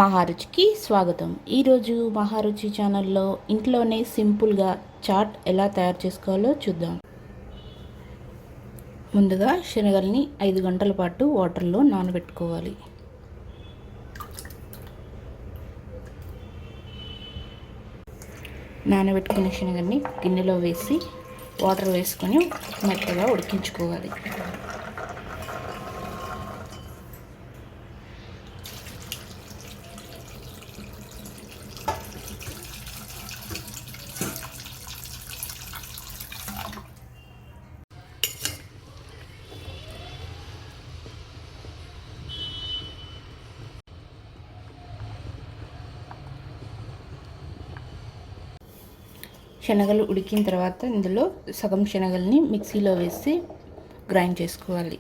మహారుచికి స్వాగతం. ఈరోజు మహారుచి ఛానల్లో ఇంట్లోనే సింపుల్గా చాట్ ఎలా తయారు చేసుకోవాలో చూద్దాం. ముందుగా శనగల్ని 5 గంటల పాటు వాటర్లో నానబెట్టుకోవాలి. నానబెట్టుకున్న శనగల్ని గిన్నెలో వేసి వాటర్ వేసుకొని మెత్తగా ఉడికించుకోవాలి. శనగలు ఉడికిన తర్వాత ఇందులో సగం శనగల్ని మిక్సీలో వేసి గ్రైండ్ చేసుకోవాలి.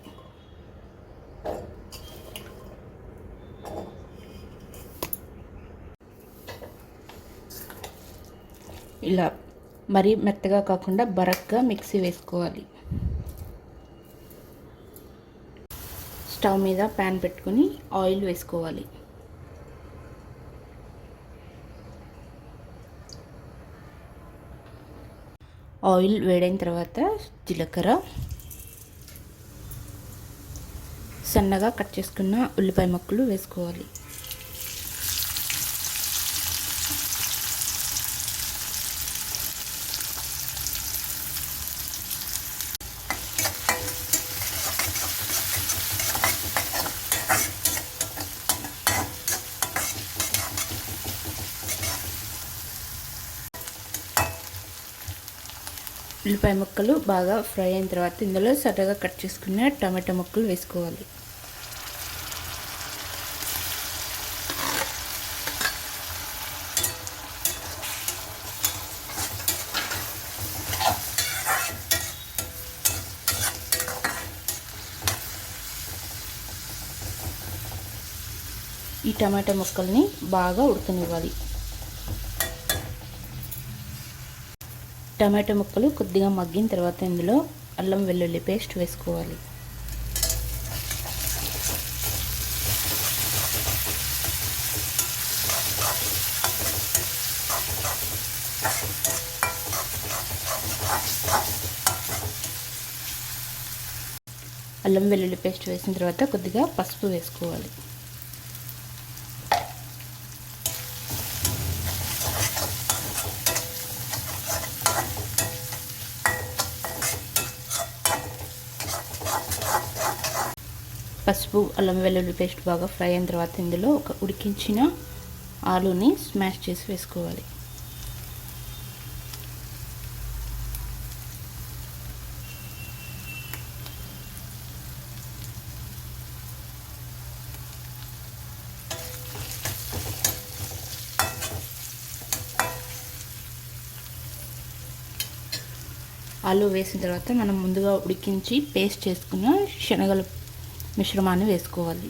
ఇలా మరీ మెత్తగా కాకుండా బరక్గా మిక్సీ వేసుకోవాలి. స్టవ్ మీద ప్యాన్ పెట్టుకొని ఆయిల్ వేసుకోవాలి. ఆయిల్ వేడైన తర్వాత జీలకర్ర, సన్నగా కట్ చేసుకున్న ఉల్లిపాయ ముక్కలు వేసుకోవాలి. ఉల్లిపాయ ముక్కలు బాగా ఫ్రై అయిన తర్వాత ఇందులో సన్నగా కట్ చేసుకున్న టమాటా ముక్కలు వేసుకోవాలి. ఈ టమాటా ముక్కల్ని బాగా ఉడకనివ్వాలి. టమాటో ముక్కలు కొద్దిగా మగ్గిన తర్వాత ఇందులో అల్లం వెల్లుల్లి పేస్ట్ వేసుకోవాలి. అల్లం వెల్లుల్లి పేస్ట్ వేసిన తర్వాత కొద్దిగా పసుపు వేసుకోవాలి. పసుపు అల్లం వెల్లుల్లి పేస్ట్ బాగా ఫ్రై అయిన తర్వాత ఇందులో ఒక ఉడికించిన ఆలూని స్మాష్ చేసి వేసుకోవాలి. ఆలు వేసిన తర్వాత మనం ముందుగా ఉడికించి పేస్ట్ చేసుకున్న శనగల మిశ్రమాన్ని వేసుకోవాలి.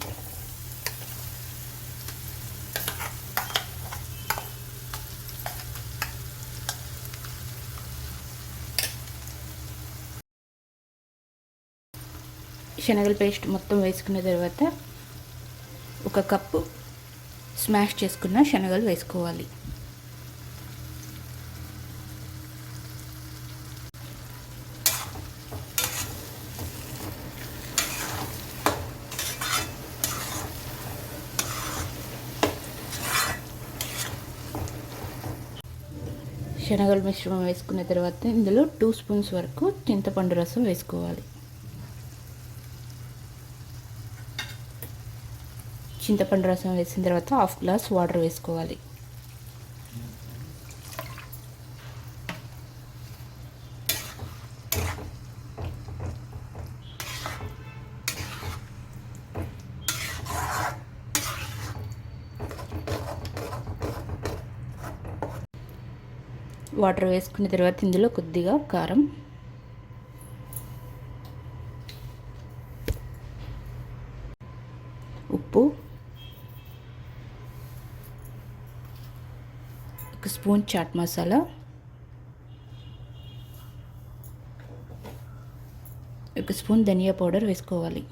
శనగల పేస్ట్ మొత్తం వేసుకున్న తర్వాత 1 కప్పు స్మాష్ చేసుకున్న శనగలు వేసుకోవాలి. శనగల మిశ్రమం వేసుకున్న తర్వాత ఇందులో 2 స్పూన్స్ వరకు చింతపండు రసం వేసుకోవాలి. చింతపండు రసం వేసిన తర్వాత 1/2 గ్లాస్ వాటర్ వేసుకోవాలి. వాటర్ వేసుకున్న తర్వాత ఇందులో కొద్దిగా కారం, ఉప్పు, 1 స్పూన్ చాట్ మసాలా, 1 స్పూన్ ధనియా పౌడర్ వేసుకోవాలి.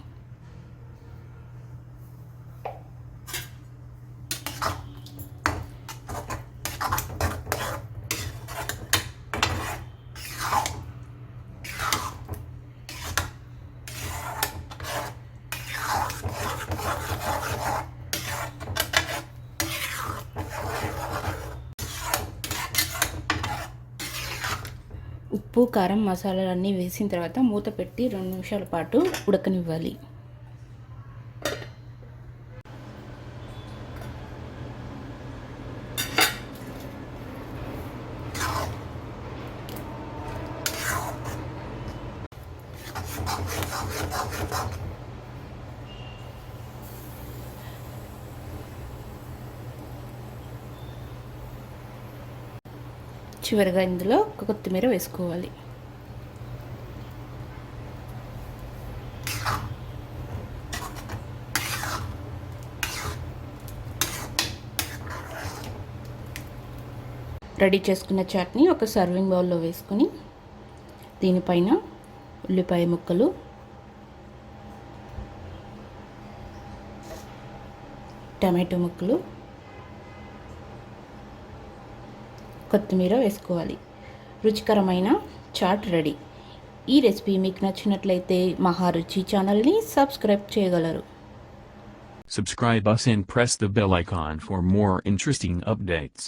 ఉప్పు కారం మసాలాలన్నీ వేసిన తర్వాత మూత పెట్టి 2 నిమిషాల పాటు ఉడకనివ్వాలి. చివరిగా ఇందులో కొత్తిమీర వేసుకోవాలి. రెడీ చేసుకున్న చాట్ని ఒక సర్వింగ్ బౌల్లో వేసుకొని దీనిపైన ఉల్లిపాయ ముక్కలు, టమాటో ముక్కలు, కొత్తిమీర వేసుకోవాలి. రుచికరమైన చాట్ రెడీ. ఈ రెసిపీ మీకు నచ్చినట్లయితే మహా రుచి ఛానల్ని సబ్స్క్రైబ్ చేయగలరు. Subscribe us and press the bell icon for more interesting updates.